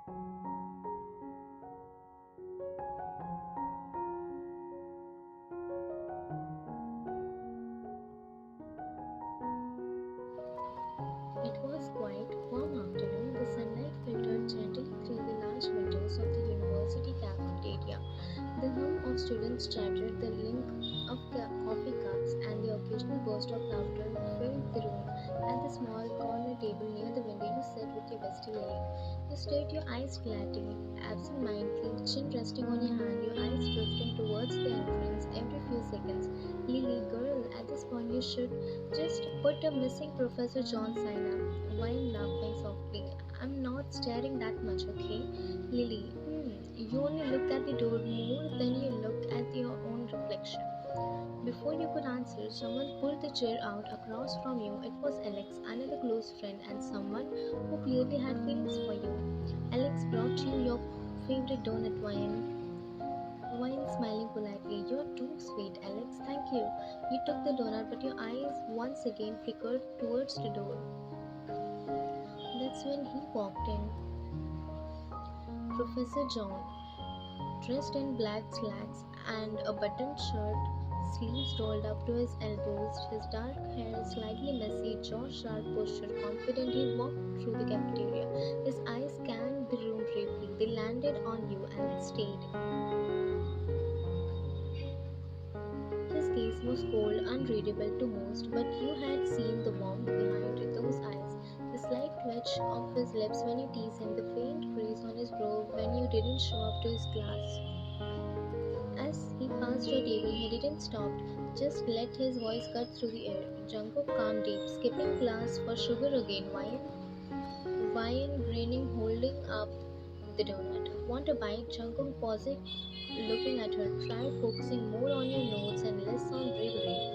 It was quite warm afternoon. The sunlight filtered gently through the large windows of the university cafeteria. The hum of students' chatter, the clink of coffee cups, and the occasional burst of laughter filled the room. At the small corner table near the window, you sat with your bestie Lily. You stood, your eyes dilating, absent-mindedly, chin resting on your hand, your eyes drifting towards the entrance every few seconds. Lily, girl, at this point you should just put a missing Professor John sign up. While laughing softly. I'm not staring that much, okay? Lily, you only look at the door more than you look at your own reflection. Before you could answer, someone pulled the chair out across from you. It was Alex, another close friend, and someone who clearly had feelings for you. Alex brought you your favorite donut wine smiling politely. You're too sweet, Alex. Thank you. You took the donut, but your eyes once again flickered towards the door. That's when he walked in. Professor John, dressed in black slacks and a buttoned shirt, sleeves rolled up to his elbows, his dark hair slightly messy, jaw sharp posture, confidently walked through the cafeteria. His eyes scanned the room briefly. They landed on you and stayed. His gaze was cold, unreadable to most, but you had seen the warmth behind those eyes, the slight twitch of his lips when you teased him, the faint crease on his brow when you didn't show up to his class. As he passed your table, he didn't stop, just let his voice cut through the air. Jungkook calmed deep, skipping class for sugar again. Wine, grinning, holding up the donut. Want a bite? Jungkook paused, looking at her. Try focusing more on your notes and less on bravery.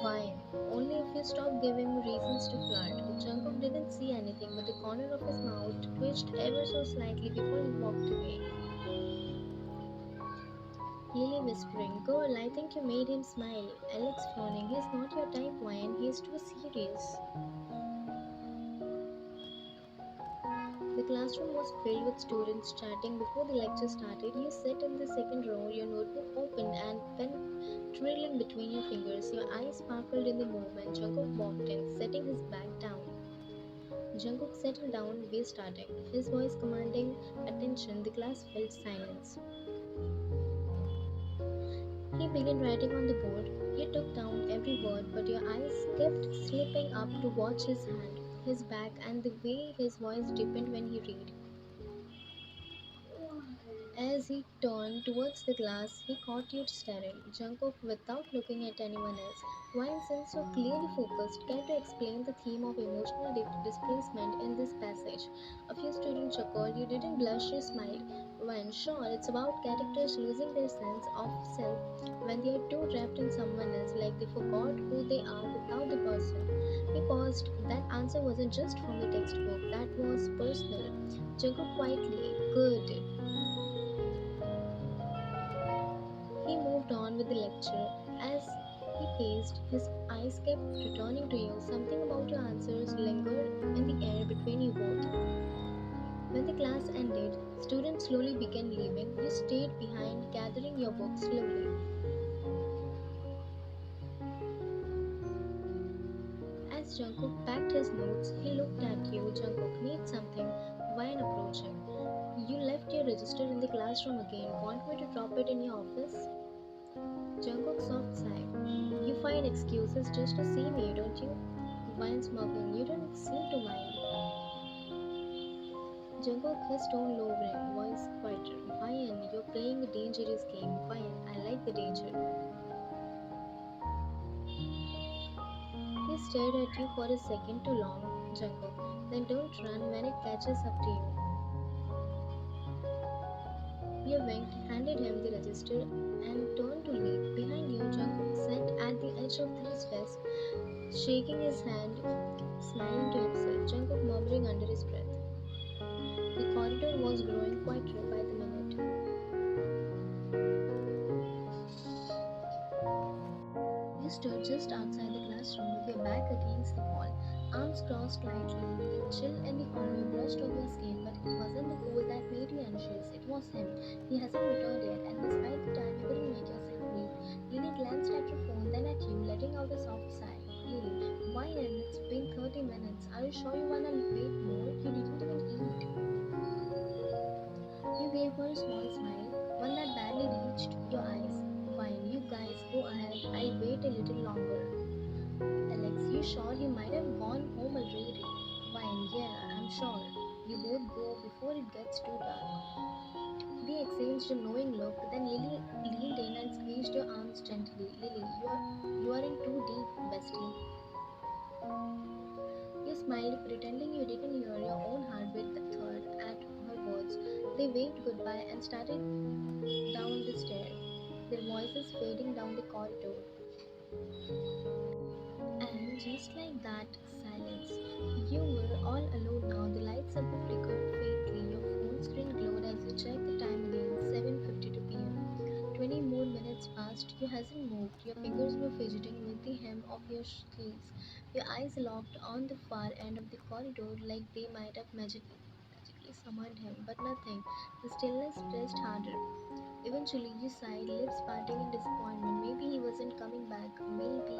Wine. Only if you stop giving me reasons to flirt. Jungkook didn't see anything, but the corner of his mouth twitched ever so slightly before he walked away. Lily whispering, girl, I think you made him smile. Alex frowning, he's not your type, Wine, he's too serious. The classroom was filled with students chatting before the lecture started. You sat in the second row, your notebook open and pen trailing between your fingers. Your eyes sparkled in the movement. Jungkook walked in, setting his bag down. Jungkook settled down, we starting. His voice commanding attention, the class felt silence. He began writing on the board. You took down every word, but your eyes kept slipping up to watch his hand, his back, and the way his voice deepened when he read. As he turned towards the glass, he caught you staring. Jungkook, without looking at anyone else, while since so clearly focused, care to explain the theme of emotional displacement in this passage. A few students chuckled, you didn't blush, you smiled. When sure, it's about characters losing their sense of self when they are too wrapped in someone else, like they forgot who they are without the person. He paused. That answer wasn't just from the textbook, that was personal. Jungkook quietly, good. He moved on with the lecture. As he paced, his eyes kept returning to you. Something about your answers lingered in the air between you both. When the class ended, students slowly began leaving. You stayed behind, gathering your books slowly. As Jungkook packed his notes, he looked at you. Jungkook, need something. Wine approaching. You left your register in the classroom again. Want me to drop it in your office? Jungkook soft sigh. You find excuses just to see me, don't you? Vine smirking. You don't seem to mind. Jungkook, his tone lowering, voice quieter. Vine, you're playing a dangerous game. Vine, I like the danger. He stared at you for a second too long, Jungkook. Then don't run when it catches up to you. You winked, handed him the register, and turned to leave. Behind you, Jungkook sat at the edge of his desk, shaking his hand, smiling to himself, Jungkook murmuring under his breath. The corridor was growing quieter by the minute. You stood just outside the classroom with your back against the wall, arms crossed lightly. The chill in the hallway brushed over your skin, but it wasn't the cold that He hasn't returned yet, and despite the time, you couldn't make yourself breathe. Lily glanced at her phone, then at you, letting out a soft sigh. Lily, why in? It's been 30 minutes. Are you sure you wanna wait more? You didn't even eat. You gave her a small smile, one that barely reached your eyes. Fine, you guys go ahead. I'll wait a little longer. Alex, you sure he might have gone home already? Fine, yeah, I'm sure. You both go before it gets too dark. They exchanged a knowing look, then Lily leaned in and squeezed your arms gently. Lily, you are in too deep, bestie. You smiled, pretending you didn't hear your own heartbeat the third at her words. They waved goodbye and started down the stair, their voices fading down the corridor. And just like that, silence. You were all alone now. The lights above flickered faintly. Your phone screen glowed as you checked the time again. 7:52 p.m. 20 more minutes passed. You hasn't moved. Your fingers were fidgeting with the hem of your sleeves. Your eyes locked on the far end of the corridor like they might have magically summoned him, but nothing. The stillness pressed harder. Eventually, you sighed, lips parting in disappointment. Maybe he wasn't coming back. Maybe.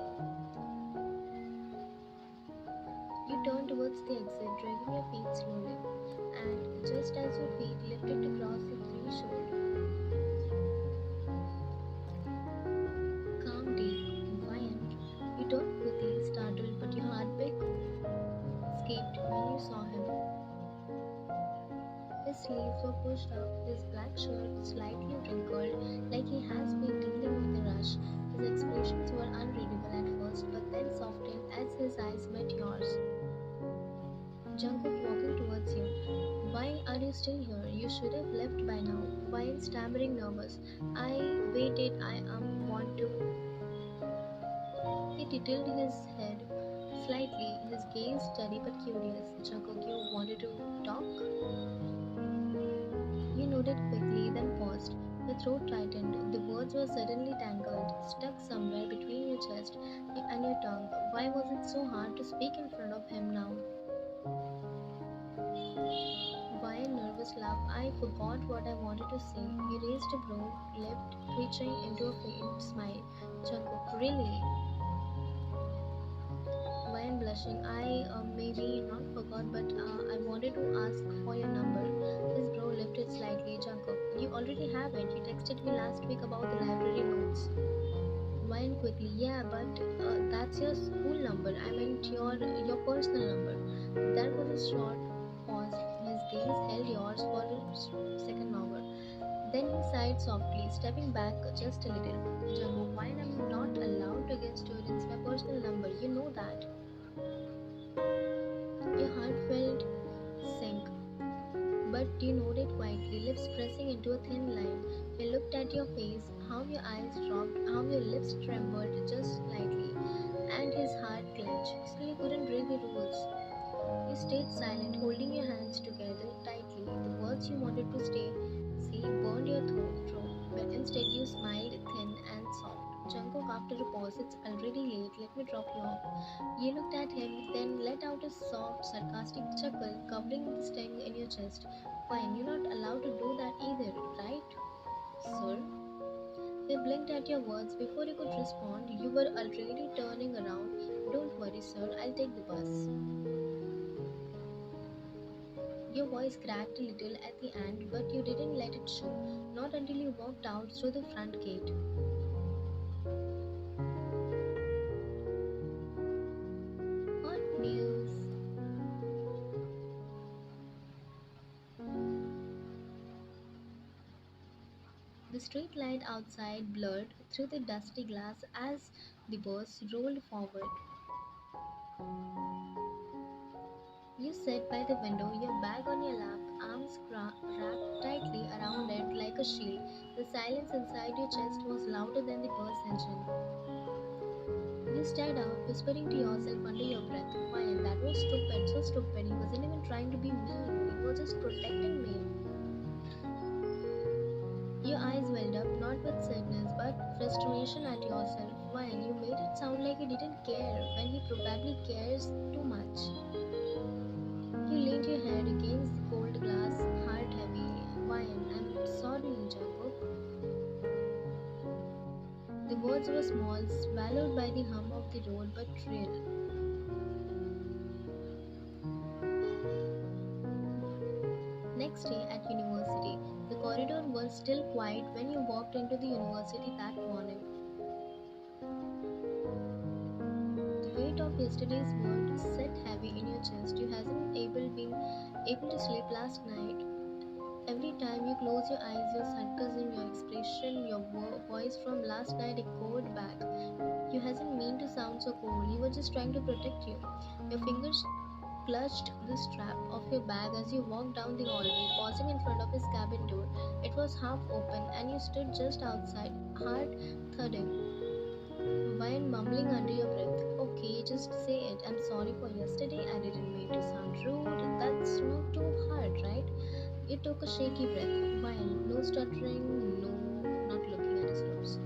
You turned towards the exit, dragging your feet slowly. And just as your feet lifted to cross the threshold, calm deep, Vian, you turned quickly, startled, but your heartbeat escaped when you saw him. His sleeves were pushed up, his black shirt slightly wrinkled, like he has been dealing with a rush. His expressions were unreadable at first, but then softened as his eyes met yours. Jungkook walking towards you. Why are you still here? You should have left by now. While stammering nervous. I waited, I want to. He tilted his head slightly, his gaze steady but curious. Jungkook, you wanted to talk? You nodded quickly, then paused. Your throat tightened. The words were suddenly tangled, stuck somewhere between your chest and your tongue. Why was it so hard to speak in front of him now? Why a nervous laugh? I forgot what I wanted to say. He raised a brow, lip twitching into a faint smile. Jungkook, really? Wyan blushing. I maybe not forgot, but I wanted to ask for your number. His brow lifted slightly. Jungkook, you already have it. You texted me last week about the library notes. Wyan quickly. Yeah, but that's your school number. I meant your personal number. There was a short pause. His gaze held yours for a second longer. Then he sighed softly, stepping back just a little. Jungkook, why am I not allowed to give students my personal number? You know that. Your heart felt sink, but you nodded quietly, lips pressing into a thin line. He looked at your face, how your eyes dropped, how your lips trembled just slightly, and his heart clenched. So you couldn't break the rules. You stayed silent, holding your hands together tightly. The words you wanted to say burned your throat, but instead you smiled thin and soft. Jungkook, after a pause, it's already late. Let me drop you off. You looked at him, then let out a soft, sarcastic chuckle, covering the sting in your chest. Fine, you're not allowed to do that either, right, sir? He blinked at your words before you could respond. You were already turning around. Don't worry, sir, I'll take the bus. Your voice cracked a little at the end, but you didn't let it show, not until you walked out through the front gate. Hot news! The street light outside blurred through the dusty glass as the bus rolled forward. You sat by the window, your bag on your lap, arms wrapped tightly around it like a shield. The silence inside your chest was louder than the bus engine. You stared out, whispering to yourself under your breath, Why? That was stupid, so stupid. He wasn't even trying to be mean, he was just protecting me. Your eyes welled up, not with sadness, but frustration at yourself. Why? You made it sound like he didn't care, when he probably cares too much. You leaned your head against the cold glass, heart heavy. Why? I'm sorry, Ninja. The words were small, swallowed by the hum of the road, but real. Next day at university, the corridor was still quiet when you walked into the university that morning. The weight of yesterday's words sat heavy in your chest. You hasn't been able to sleep last night. Every time you close your eyes, your sarcasm, your expression, your voice from last night echoed back. You hasn't mean to sound so cold. You were just trying to protect you. Your fingers clutched the strap of your bag as you walked down the hallway, pausing in front of his cabin door. It was half open, and you stood just outside, heart thudding, while mumbling under your breath. Okay, just say it. I'm sorry for yesterday. I didn't mean to sound rude. That's not too hard, right? You took a shaky breath. While no stuttering, no, not looking at his lips.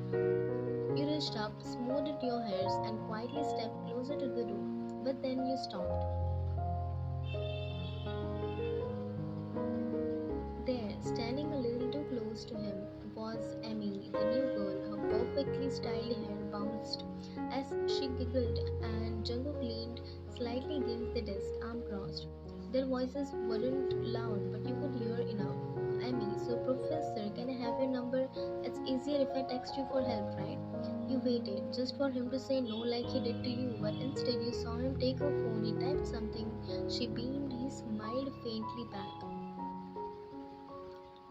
You reached up, smoothed your hairs, and quietly stepped closer to the door. But then you stopped. There, standing a little too close to him, was Emily, the new girl. Her perfectly styled hair bounced as she giggled, and Jungkook leaned slightly against the desk, arm crossed. Their voices weren't loud, but you could hear enough. Emmy, so professor, can I have your number? It's easier if I text you for help, right? You waited just for him to say no like he did to you, but instead you saw him take her phone. He typed something. She beamed. He smiled faintly back.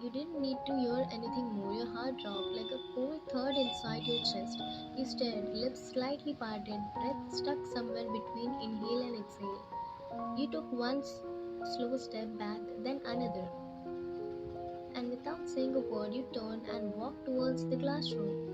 You didn't need to hear anything more. Your heart dropped like a cold thud inside your chest. You stared, lips slightly parted, breath stuck somewhere between inhale and exhale. You took one slow step back, then another, and without saying a word, you turned and walked towards the classroom.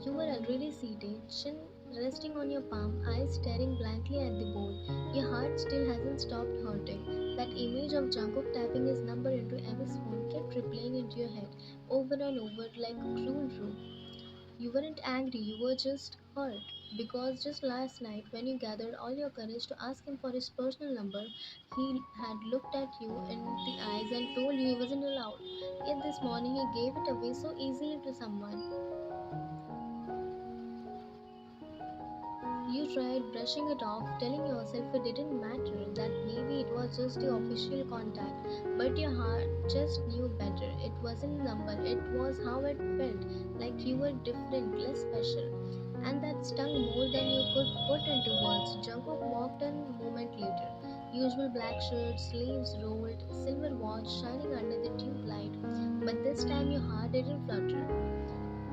You were already seated, chin resting on your palm, eyes staring blankly at the board. Your heart still hasn't stopped hurting. That image of Jungkook tapping his number into Emmy's phone kept replaying into your head over and over like a cruel room. You weren't angry, you were just hurt. Because just last night, when you gathered all your courage to ask him for his personal number, he had looked at you in the eyes and told you he wasn't allowed. Yet this morning he gave it away so easily to someone. You tried brushing it off, telling yourself it didn't matter, that maybe it was just the official contact. But your heart just knew better. It wasn't a number, it was how it felt, like you were different, less special. And that stung more than you could put into words. Jungkook walked in a moment later. Usual black shirt, sleeves rolled, silver watch shining under the tube light. But this time your heart didn't flutter.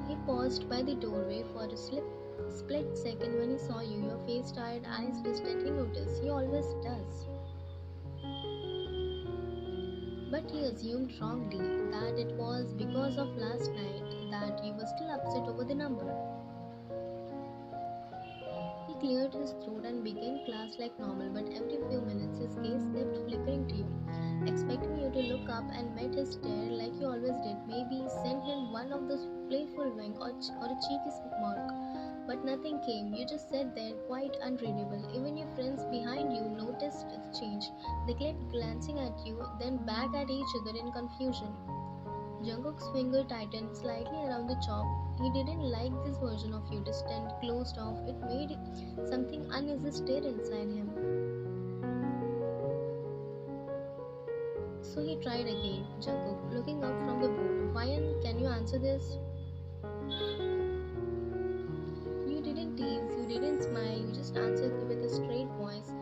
He paused by the doorway for a split second when he saw you, your face tired, eyes distant. He noticed. He always does. But he assumed wrongly that it was because of last night that you were still upset over the number. He cleared his throat and began class like normal, but every few minutes his gaze kept flickering to you, expecting you to look up and met his stare like you always did. Maybe send him one of those playful wink or a cheeky smirk. But nothing came. You just sat there, quite unreadable. Even your friends behind you noticed the change. They kept glancing at you, then back at each other in confusion. Jungkook's finger tightened slightly around the chalk. He didn't like this version of you, distant, closed off. It made something uneasy stir inside him. So he tried again. Jungkook, looking up from the board. Ryan, can you answer this? You didn't tease, you didn't smile, you just answered with a straight voice,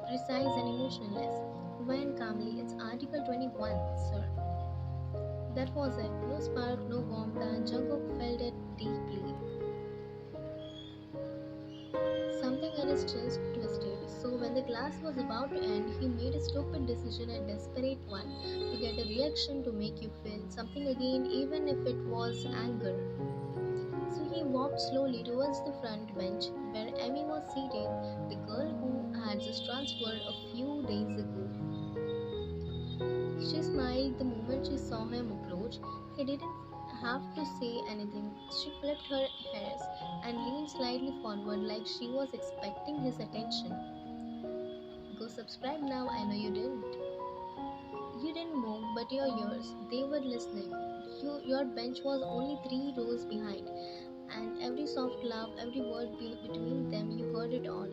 precise and emotionless. Ryan calmly, it's Article 21, sir. That was it. No spark, no warmth, and Jungkook felt it deeply. Something in his chest twisted. So when the class was about to end, he made a stupid decision, a desperate one, to get a reaction to make you feel something again, even if it was anger. So he walked slowly towards the front bench where Emmy was seated, the girl who had just transferred a few days ago. She smiled the moment she saw him approach. He didn't have to say anything. She flipped her hairs and leaned slightly forward like she was expecting his attention. Go subscribe now, I know you didn't. You didn't move, but your ears, they were listening. Your bench was only 3 rows behind, and every soft laugh, every word between them, you heard it all.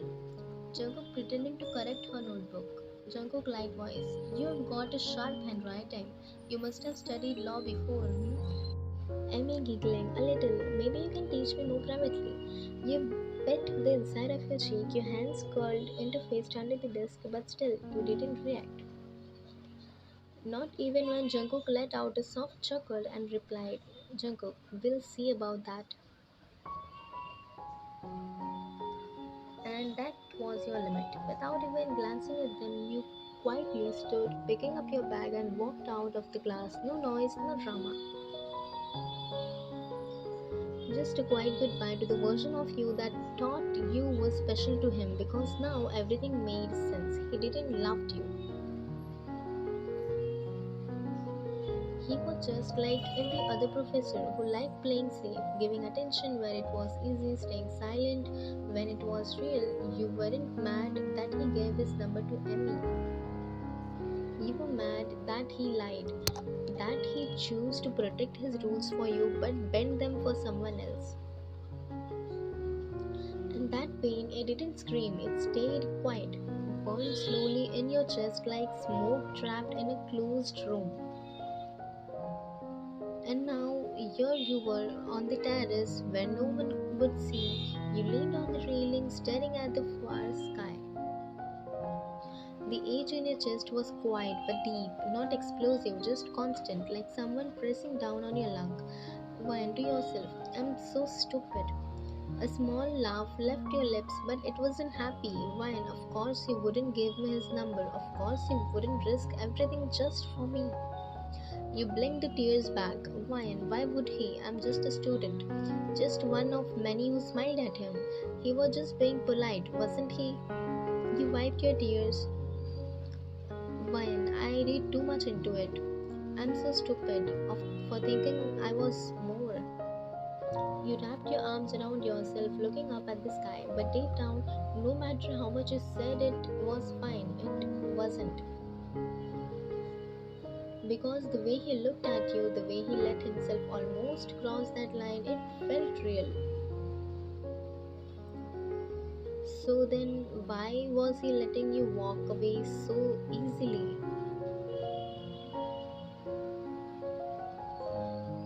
Jungkook pretending to correct her notebook. Jungkook light voice. You've got a sharp handwriting. You must have studied law before. Amy giggling a little. Maybe you can teach me more privately. You bit the inside of your cheek, your hands curled interfaced under the desk, but still you didn't react. Not even when Jungkook let out a soft chuckle and replied, Jungkook, we'll see about that. And that was your limit. Without even glancing at them, you quietly stood, picking up your bag, and walked out of the class. No noise, no drama. Just a quiet goodbye to the version of you that thought you were special to him because now everything made sense. He didn't love you. He was just like every other professor who liked playing safe, giving attention where it was easy, staying silent when it was real. You weren't mad that he gave his number to Emmy. You were mad that he lied, that he chose to protect his rules for you but bent them for someone else. And that pain, it didn't scream, it stayed quiet, burned slowly in your chest like smoke trapped in a closed room. And now here you were on the terrace where no one would see. You leaned on the railing, staring at the far sky. The age in your chest was quiet but deep, not explosive, just constant, like someone pressing down on your lung. Whined to yourself, I'm so stupid. A small laugh left your lips, but it wasn't happy. Wine, of course he wouldn't give me his number. Of course he wouldn't risk everything just for me. You blinked the tears back. Why would he? I'm just a student. Just one of many who smiled at him. He was just being polite, wasn't he? You wiped your tears. Wine, I read too much into it. I'm so stupid for thinking I was more. You wrapped your arms around yourself, looking up at the sky, but deep down, no matter how much you said it was fine, it wasn't. Because the way he looked at you, the way he let himself almost cross that line, it felt real. So then, why was he letting you walk away so easily?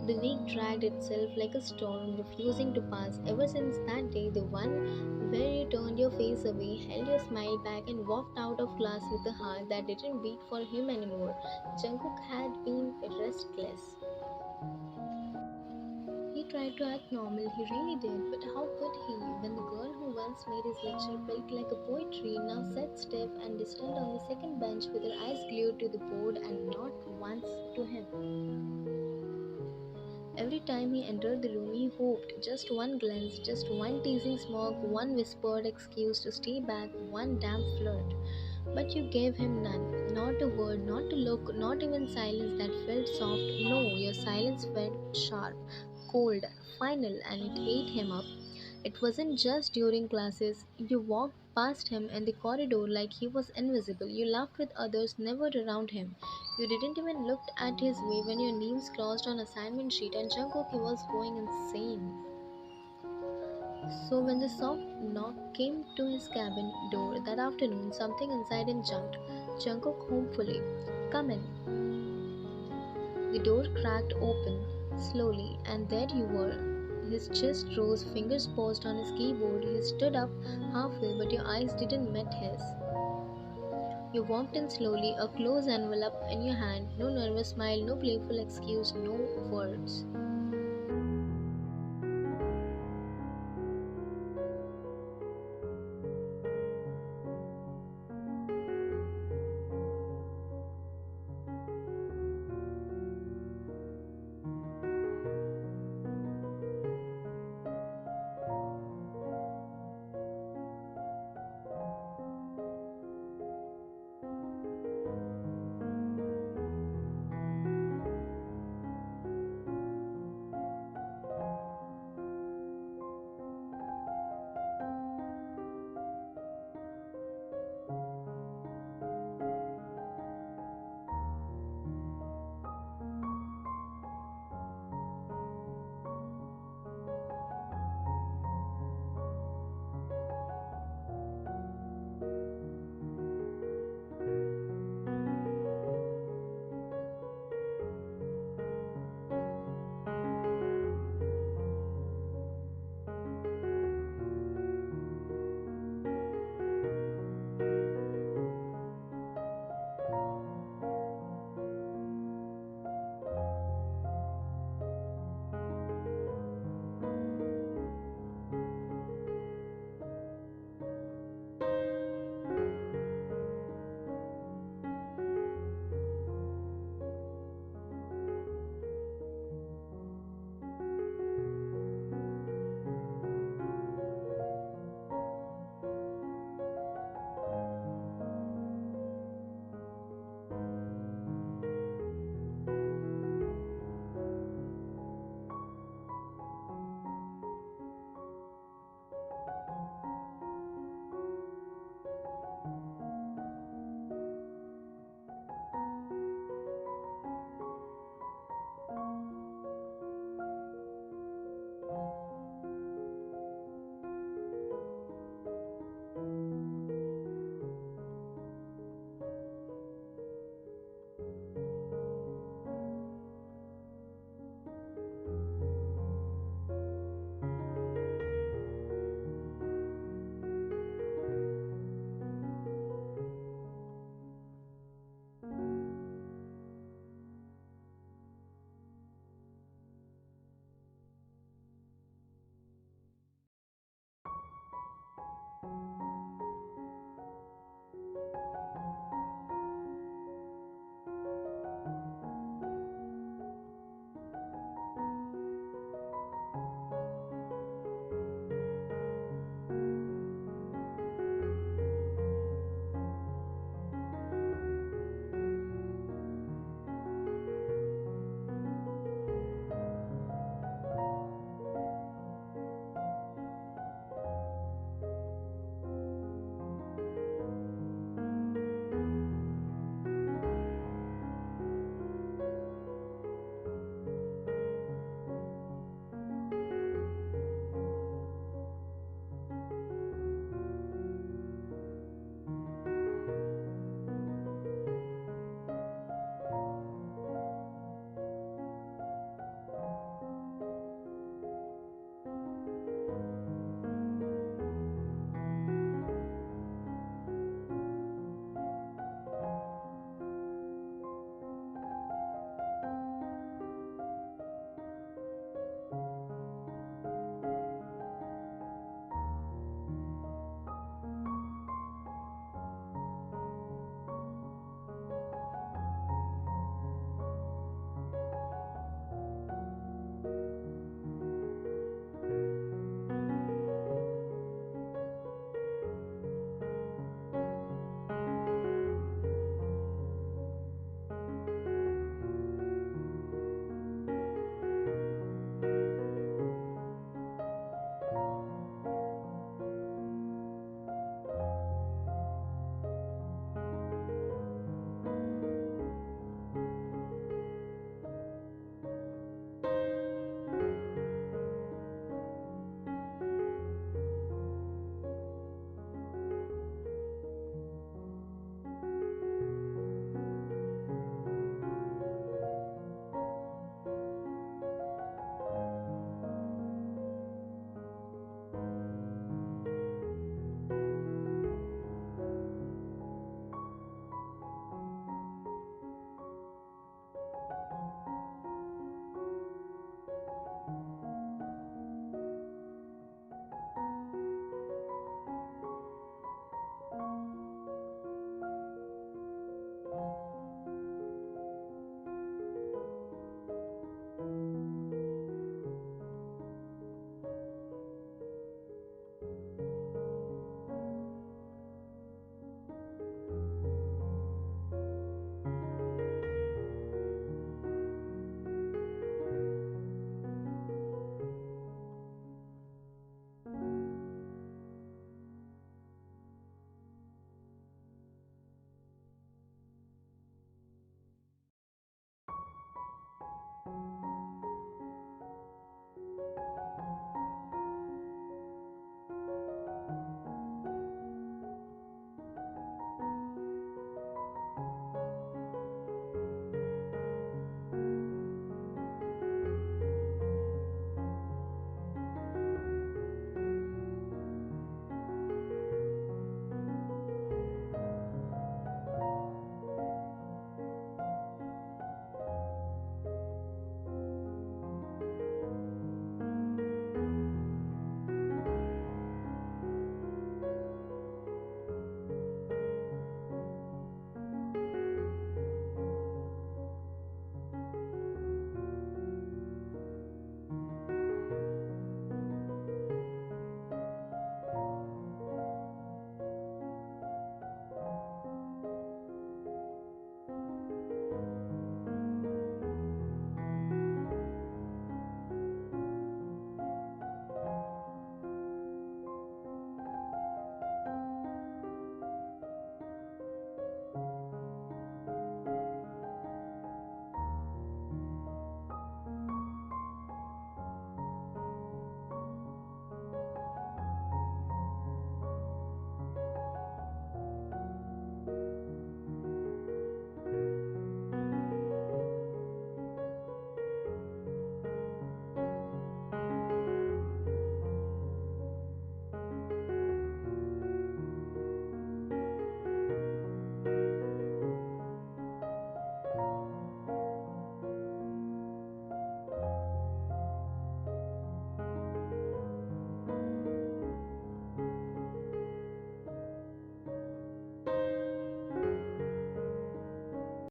The week dragged itself like a storm, refusing to pass. Ever since that day, the one where you turned your face away, held your smile back, and walked out of class with a heart that didn't beat for him anymore, Jungkook had been restless. He tried to act normal, he really did, but how could he when the girl who once made his lecture felt like a poetry now sat stiff and distant on the second bench with her eyes glued to the board and not once to him? Every time he entered the room, he hoped just one glance, just one teasing smirk, one whispered excuse to stay back, one damp flirt. But you gave him none. Not a word, not a look, not even silence that felt soft. No, your silence felt sharp, cold, final, and it ate him up. It wasn't just during classes. You walked past him in the corridor like he was invisible. You laughed with others, never around him. You didn't even look at his way when your names crossed on assignment sheet and Jungkook he was going insane. So when the soft knock came to his cabin door that afternoon, something inside him jumped. Jungkook hopefully. Come in. The door cracked open slowly, and there you were. His chest rose, fingers paused on his keyboard. He stood up halfway, but your eyes didn't meet his. You walked in slowly, a closed envelope in your hand, no nervous smile, no playful excuse, no words.